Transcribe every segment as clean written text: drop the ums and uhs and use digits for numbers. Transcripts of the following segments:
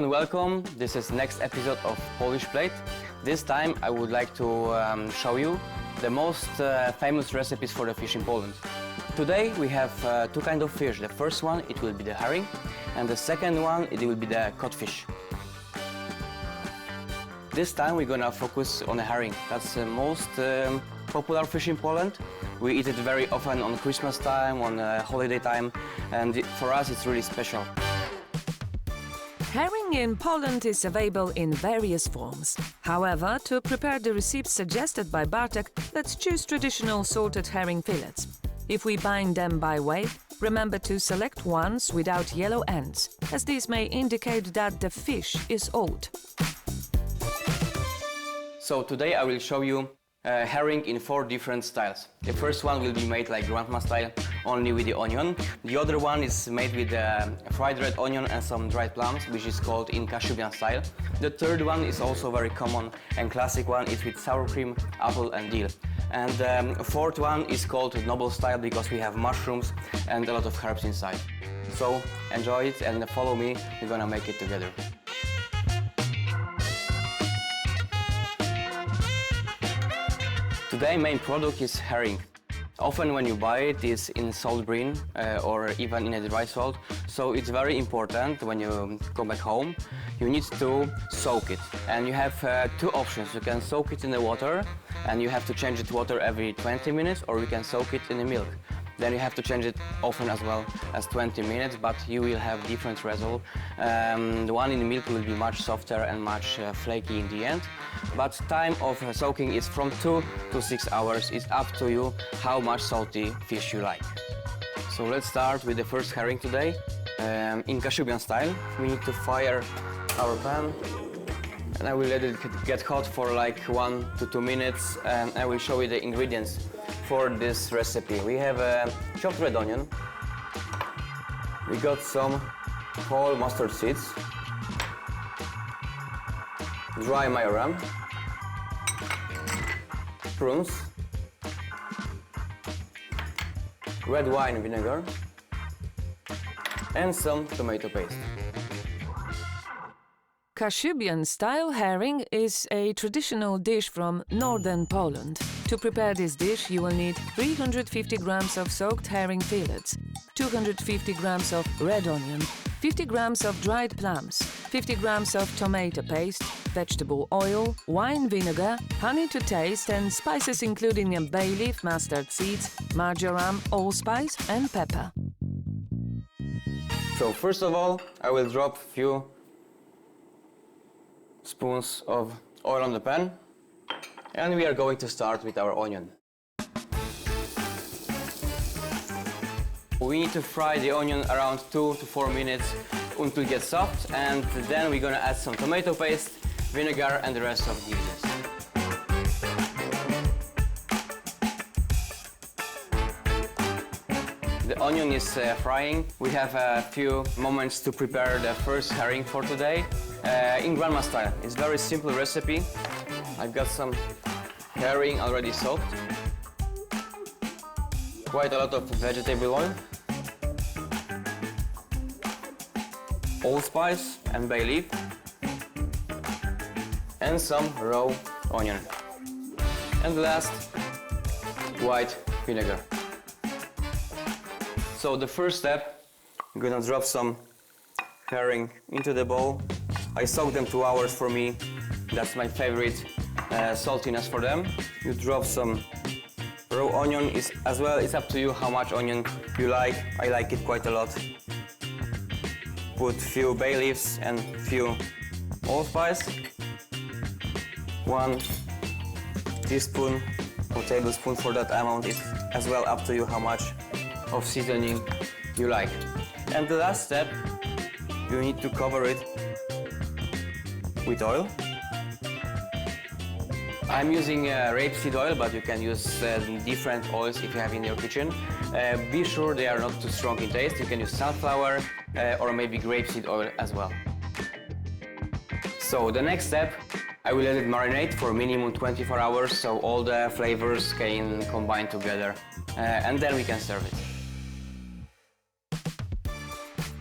and welcome. This is next episode of Polish Plate. This time I would like to show you the most famous recipes for the fish in Poland. Today we have two kinds of fish. The first one, it will be the herring, and the second one, it will be the codfish. This time we're gonna focus on the herring. That's the most popular fish in Poland. We eat it very often on Christmas time, on holiday time, and for us it's really special. Herring in Poland is available in various forms. However, to prepare the recipe suggested by Bartek, let's choose traditional salted herring fillets. If we bind them by weight, remember to select ones without yellow ends, as these may indicate that the fish is old. So today I will show you herring in 4 different styles. The first one will be made like grandma style, only with the onion. The other one is made with fried red onion and some dried plums, which is called in Kashubian style. The third one is also very common and classic one, is with sour cream, apple and dill. And the fourth one is called noble style because we have mushrooms and a lot of herbs inside. So enjoy it and follow me, we're gonna make it together. Today's main product is herring. Often when you buy it, it's in salt brine or even in a dry salt. So it's very important when you come back home, you need to soak it. And you have 2 options. You can soak it in the water and you have to change the water every 20 minutes, or you can soak it in the milk. Then you have to change it often as well as 20 minutes, but you will have different result. The one in the milk will be much softer and much flaky in the end. But time of soaking is from 2 to 6 hours. It's up to you how much salty fish you like. So let's start with the first herring today. In Kashubian style, we need to fire our pan. And I will let it get hot for like 1 to 2 minutes, and I will show you the ingredients for this recipe. We have chopped red onion. We got some whole mustard seeds, dry majoram, prunes, red wine vinegar, and some tomato paste. Kashubian-style herring is a traditional dish from northern Poland. To prepare this dish, you will need 350 grams of soaked herring fillets, 250 grams of red onion, 50 grams of dried plums, 50 grams of tomato paste, vegetable oil, wine vinegar, honey to taste, and spices including a bay leaf, mustard seeds, marjoram, allspice, and pepper. So first of all, I will drop a few spoons of oil on the pan, and we are going to start with our onion. We need to fry the onion around 2 to 4 minutes until it gets soft, and then we're gonna add some tomato paste, vinegar and the rest of the ingredients. The onion is frying. We have a few moments to prepare the first herring for today. In grandma style. It's a very simple recipe. I've got some herring already soaked. Quite a lot of vegetable oil. Allspice and bay leaf. And some raw onion. And last, white vinegar. So the first step, I'm gonna drop some herring into the bowl. I soak them 2 hours for me. That's my favorite saltiness for them. You drop some raw onion as well. It's up to you how much onion you like. I like it quite a lot. Put few bay leaves and few allspice. 1 teaspoon or tablespoon for that amount. It's as well up to you how much of seasoning you like. And the last step, you need to cover it with oil. I'm using rapeseed oil, but you can use different oils if you have in your kitchen. Be sure they are not too strong in taste. You can use sunflower or maybe grapeseed oil as well. So the next step, I will let it marinate for minimum 24 hours so all the flavors can combine together, and then we can serve it.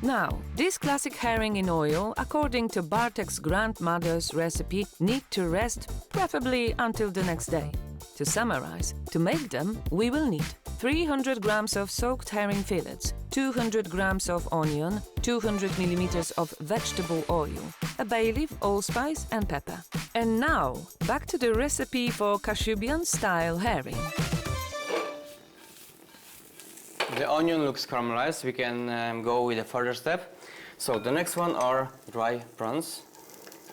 Now, this classic herring in oil, according to Bartek's grandmother's recipe, need to rest, preferably until the next day. To summarize, to make them, we will need 300 grams of soaked herring fillets, 200 grams of onion, 200 milliliters of vegetable oil, a bay leaf, allspice and pepper. And now, back to the recipe for Kashubian-style herring. The onion looks caramelized. We can go with a further step. So the next one are dry prawns.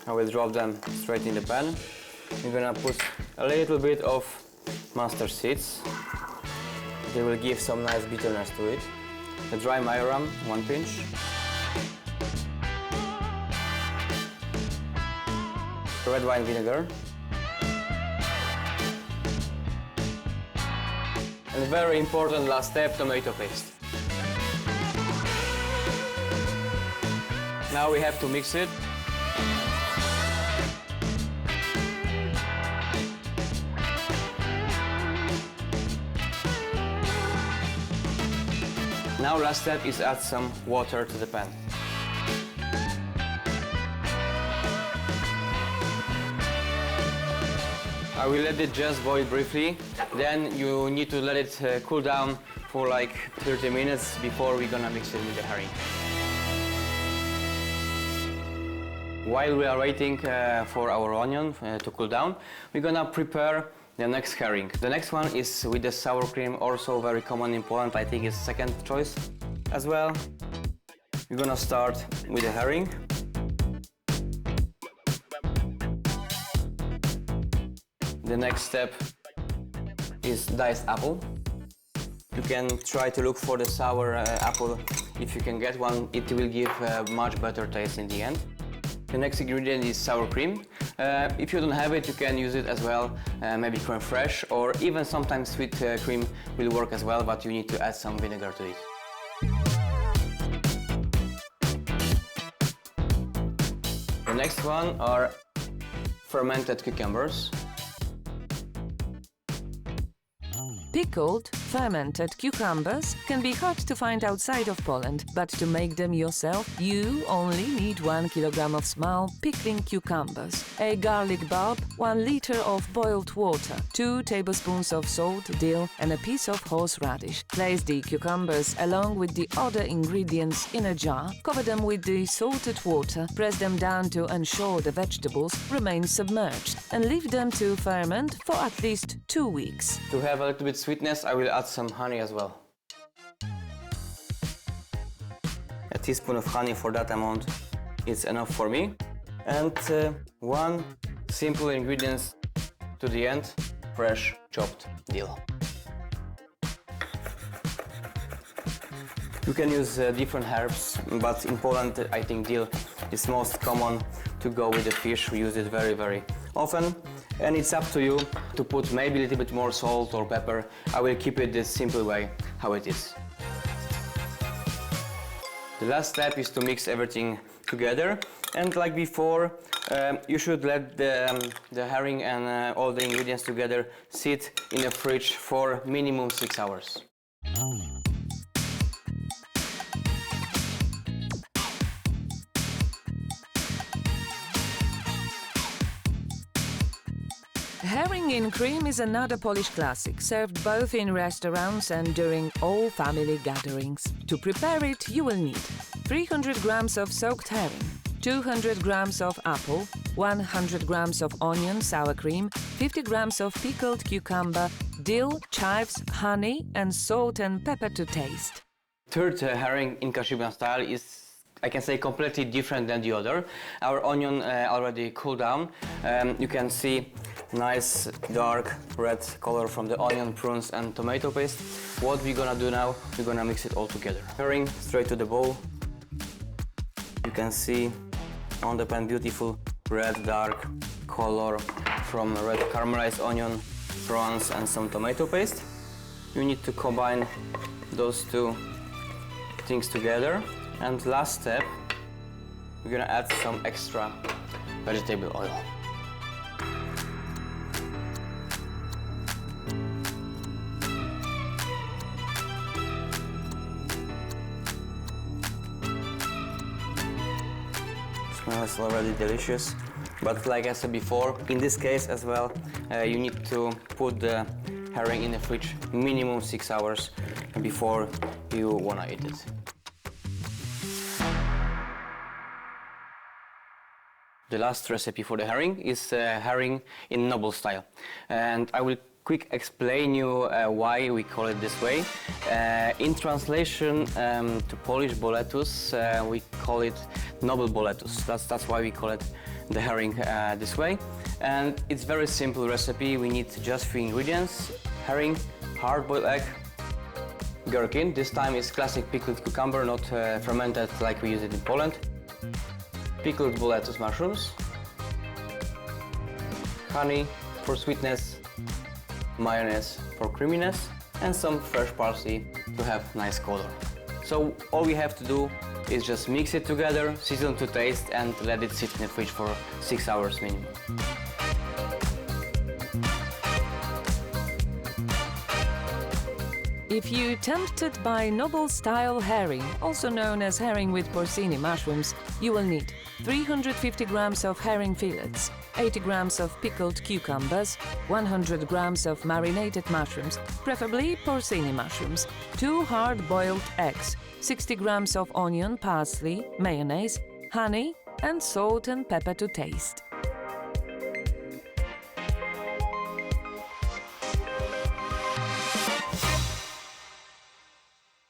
I will drop them straight in the pan. We're gonna put a little bit of mustard seeds. They will give some nice bitterness to it. The dry majoram, 1 pinch. Red wine vinegar. And a very important last step, tomato paste. Now we have to mix it. Now last step is add some water to the pan. I will let it just boil briefly. Then you need to let it cool down for like 30 minutes before we're gonna mix it with the herring. While we are waiting for our onion to cool down, we're gonna prepare the next herring. The next one is with the sour cream, also very common in Poland. I think it's second choice as well. We're gonna start with the herring. The next step is diced apple. You can try to look for the sour apple. If you can get one, it will give a much better taste in the end. The next ingredient is sour cream. If you don't have it, you can use it as well, maybe creme fraiche, or even sometimes sweet cream will work as well, but you need to add some vinegar to it. The next one are fermented cucumbers. Pickled, fermented cucumbers can be hard to find outside of Poland, but to make them yourself, you only need 1 kilogram of small pickling cucumbers, a garlic bulb, 1 liter of boiled water, 2 tablespoons of salt, dill and a piece of horseradish. Place the cucumbers along with the other ingredients in a jar, cover them with the salted water, press them down to ensure the vegetables remain submerged, and leave them to ferment for at least 2 weeks. To have a little bit sweetness, I will add some honey as well. A teaspoon of honey for that amount is enough for me. And 1 simple ingredient to the end, fresh chopped dill. You can use different herbs, but in Poland I think dill is most common to go with the fish. We use it very, very often. And it's up to you to put maybe a little bit more salt or pepper. I will keep it this simple way, how it is. The last step is to mix everything together. And like before, you should let the herring and all the ingredients together sit in the fridge for minimum 6 hours. Herring in cream is another Polish classic, served both in restaurants and during all family gatherings. To prepare it, you will need 300 grams of soaked herring, 200 grams of apple, 100 grams of onion, sour cream, 50 grams of pickled cucumber, dill, chives, honey and salt and pepper to taste. Third herring in Kashubian style is, I can say, completely different than the other. Our onion already cooled down. You can see nice dark red color from the onion, prunes and tomato paste. What we're gonna do now, we're gonna mix it all together. Herring straight to the bowl. You can see on the pan beautiful red dark color from red caramelized onion, prawns and some tomato paste. You need to combine those two things together. And last step, we're gonna add some extra vegetable oil. Smells already delicious. But like I said before, in this case as well, you need to put the herring in the fridge minimum 6 hours before you wanna eat it. The last recipe for the herring is herring in noble style, and I will quick explain you why we call it this way. In translation to Polish boletus, we call it noble boletus. That's why we call it the herring this way. And it's very simple recipe. We need just 3 ingredients: herring, hard-boiled egg, gherkin. This time is classic pickled cucumber, not fermented like we use it in Poland. Pickled boletus mushrooms, honey for sweetness, mayonnaise for creaminess, and some fresh parsley to have nice color. So all we have to do is just mix it together, season to taste, and let it sit in the fridge for 6 hours minimum. If you're tempted by noble-style herring, also known as herring with porcini mushrooms, you will need 350 grams of herring fillets, 80 grams of pickled cucumbers, 100 grams of marinated mushrooms, preferably porcini mushrooms, 2 hard-boiled eggs, 60 grams of onion, parsley, mayonnaise, honey, and salt and pepper to taste.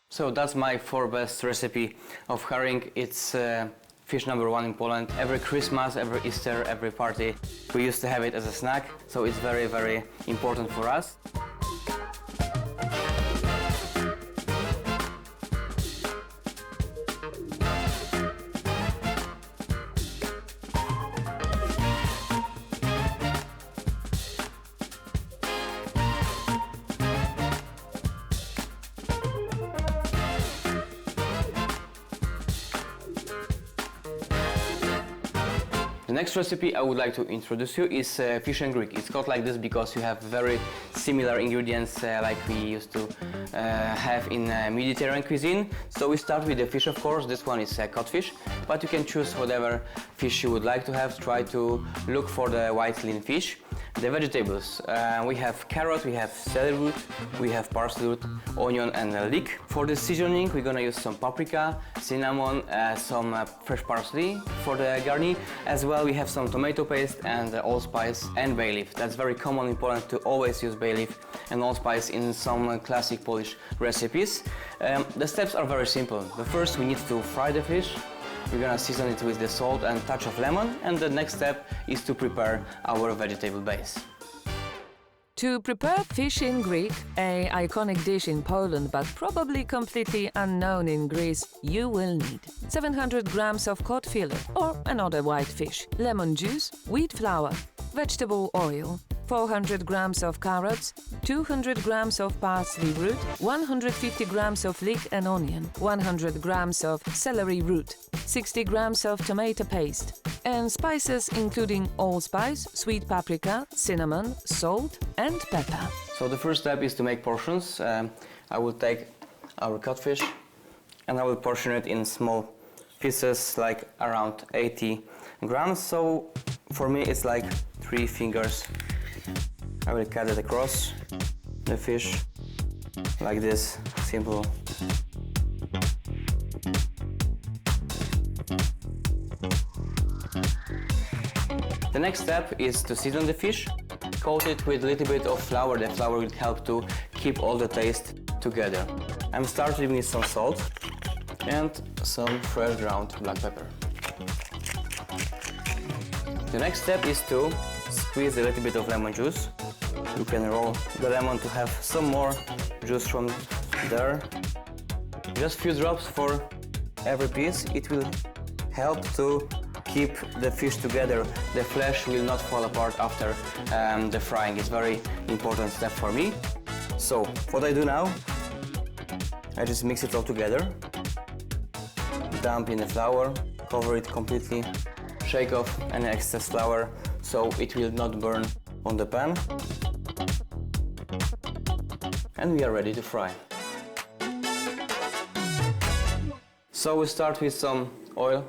So that's my 4 best recipe of herring. It's fish number 1 in Poland. Every Christmas, every Easter, every party, we used to have it as a snack. So it's very, very important for us. The next recipe I would like to introduce you is fish and Greek. It's called like this because you have very similar ingredients like we used to have in Mediterranean cuisine. So we start with the fish, of course. This one is codfish, but you can choose whatever fish you would like to have. Try to look for the white lean fish. The vegetables, we have carrot, we have celery root, we have parsley root, onion and leek. For the seasoning, we're gonna use some paprika, cinnamon, some fresh parsley for the garni. As well, we have some tomato paste and allspice and bay leaf. That's very common in Poland to always use bay leaf and allspice in some classic Polish recipes. The steps are very simple. The first, we need to fry the fish. We're gonna season it with the salt and touch of lemon, and the next step is to prepare our vegetable base. To prepare fish in Greek, an iconic dish in Poland but probably completely unknown in Greece, you will need 700 grams of cod fillet or another white fish, lemon juice, wheat flour, vegetable oil, 400 grams of carrots, 200 grams of parsley root, 150 grams of leek and onion, 100 grams of celery root, 60 grams of tomato paste, and spices including allspice, sweet paprika, cinnamon, salt and pepper. So the first step is to make portions. I will take our codfish and I will portion it in small pieces, like around 80 grams. So for me it's like 3 fingers. I will cut it across the fish like this, simple. The next step is to season the fish. Coat it with a little bit of flour. The flour will help to keep all the taste together. I'm starting with some salt and some fresh ground black pepper. The next step is to squeeze a little bit of lemon juice. You can roll the lemon to have some more juice from there. Just few drops for every piece. It will help to keep the fish together. The flesh will not fall apart after the frying. It's a very important step for me. So what I do now, I just mix it all together. Dump in the flour, cover it completely, shake off any excess flour so it will not burn on the pan. And we are ready to fry. So we start with some oil.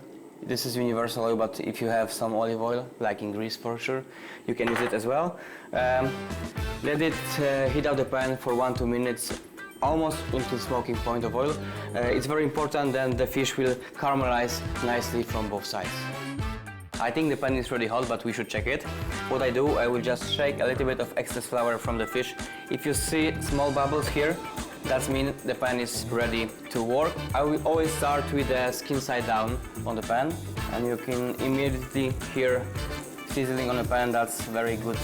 This is universal oil, but if you have some olive oil, like in Greece for sure, you can use it as well. Let it heat up the pan for 1-2 minutes, almost until smoking point of oil. It's very important, then the fish will caramelize nicely from both sides. I think the pan is really hot, but we should check it. What I do, I will just shake a little bit of excess flour from the fish. If you see small bubbles here, that means the pan is ready to work. I will always start with the skin side down on the pan, and you can immediately hear sizzling on the pan. That's very good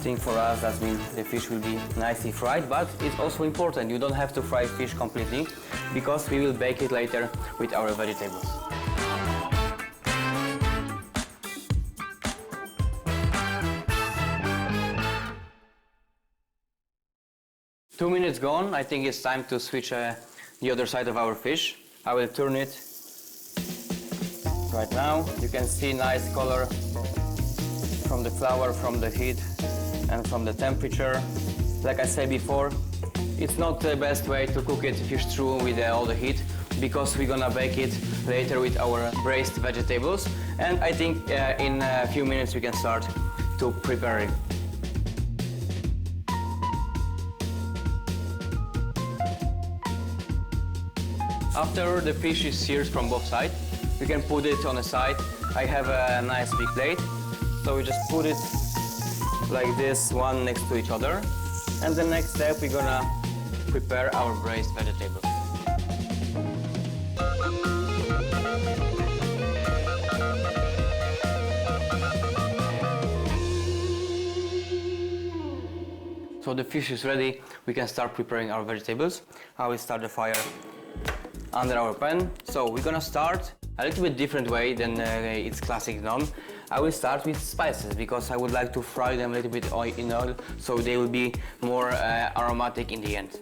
thing for us. That means the fish will be nicely fried, but it's also important, you don't have to fry fish completely, because we will bake it later with our vegetables. Two minutes gone, I think it's time to switch the other side of our fish. I will turn it right now. You can see nice color from the flour, from the heat and from the temperature. Like I said before, it's not the best way to cook it, fish stew, with all the heat, because we're gonna bake it later with our braised vegetables. And I think in a few minutes we can start to prepare it. After the fish is seared from both sides, we can put it on the side. I have a nice big plate, so we just put it like this, one next to each other. And the next step, we're gonna prepare our braised vegetables. So the fish is ready, we can start preparing our vegetables. I will start the fire under our pan. So we're gonna start a little bit different way than its classic known. I will start with spices, because I would like to fry them a little bit in oil, so they will be more aromatic in the end.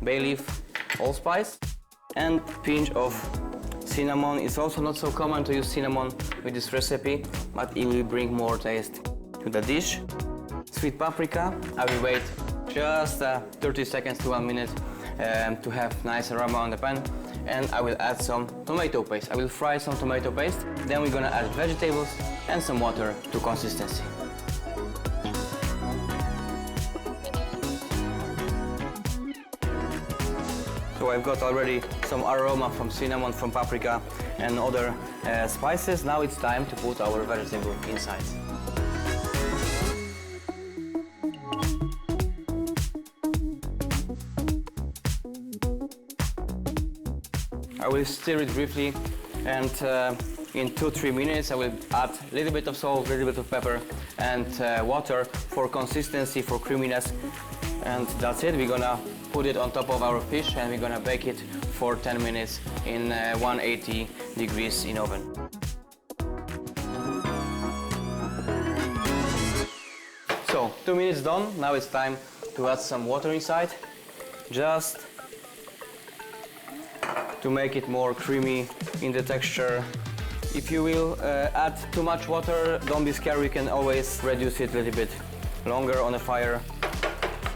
Bay leaf, allspice, and pinch of cinnamon. It's also not so common to use cinnamon with this recipe, but it will bring more taste to the dish. Sweet paprika, I will wait just 30 seconds to 1 minute to have nice aroma on the pan, and I will add some tomato paste. I will fry some tomato paste, then we're gonna add vegetables and some water to consistency. So I've got already some aroma from cinnamon, from paprika and other spices. Now it's time to put our vegetable inside. I will stir it briefly, and in 2-3 minutes I will add a little bit of salt, a little bit of pepper and water for consistency, for creaminess, and that's it. We're gonna put it on top of our fish and we're gonna bake it for 10 minutes in 180 degrees in oven. So 2 minutes done, now it's time to add some water inside, just to make it more creamy in the texture. If you will add too much water, don't be scared, you can always reduce it a little bit longer on the fire.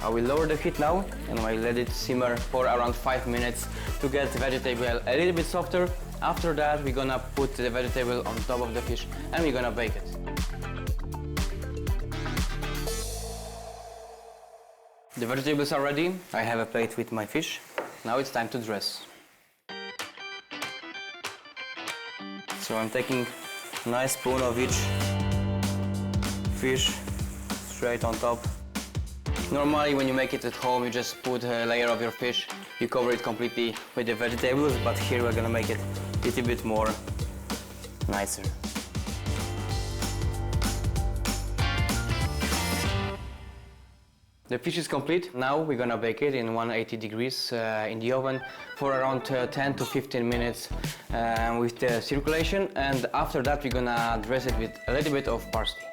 I will lower the heat now and I will let it simmer for around 5 minutes to get the vegetable a little bit softer. After that, we're gonna put the vegetable on top of the fish and we're gonna bake it. The vegetables are ready. I have a plate with my fish. Now it's time to dress. So I'm taking a nice spoon of each fish straight on top. Normally when you make it at home, you just put a layer of your fish, you cover it completely with the vegetables, but here we're gonna make it a little bit more nicer. The fish is complete. Now we're gonna bake it in 180 degrees in the oven for around 10 to 15 minutes with the circulation, and after that we're gonna dress it with a little bit of parsley.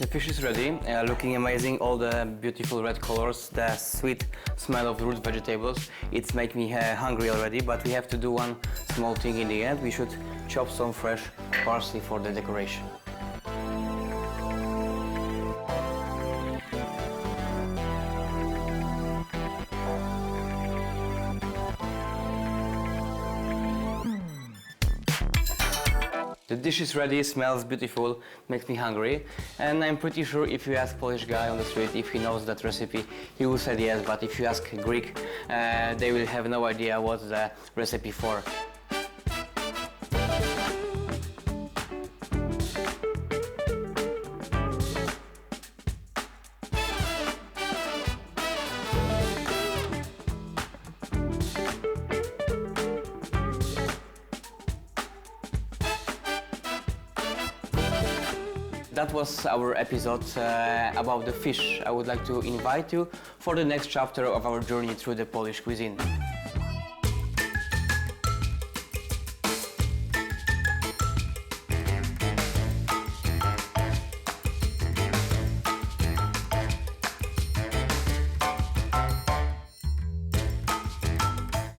The fish is ready, looking amazing, all the beautiful red colors, the sweet smell of root vegetables. It's making me hungry already, but we have to do one small thing in the end. We should chop some fresh parsley for the decoration. The dish is ready, smells beautiful, makes me hungry, and I'm pretty sure if you ask Polish guy on the street if he knows that recipe, he will say yes, but if you ask Greek, they will have no idea what's the recipe for. That was our episode about the fish. I would like to invite you for the next chapter of our journey through the Polish cuisine.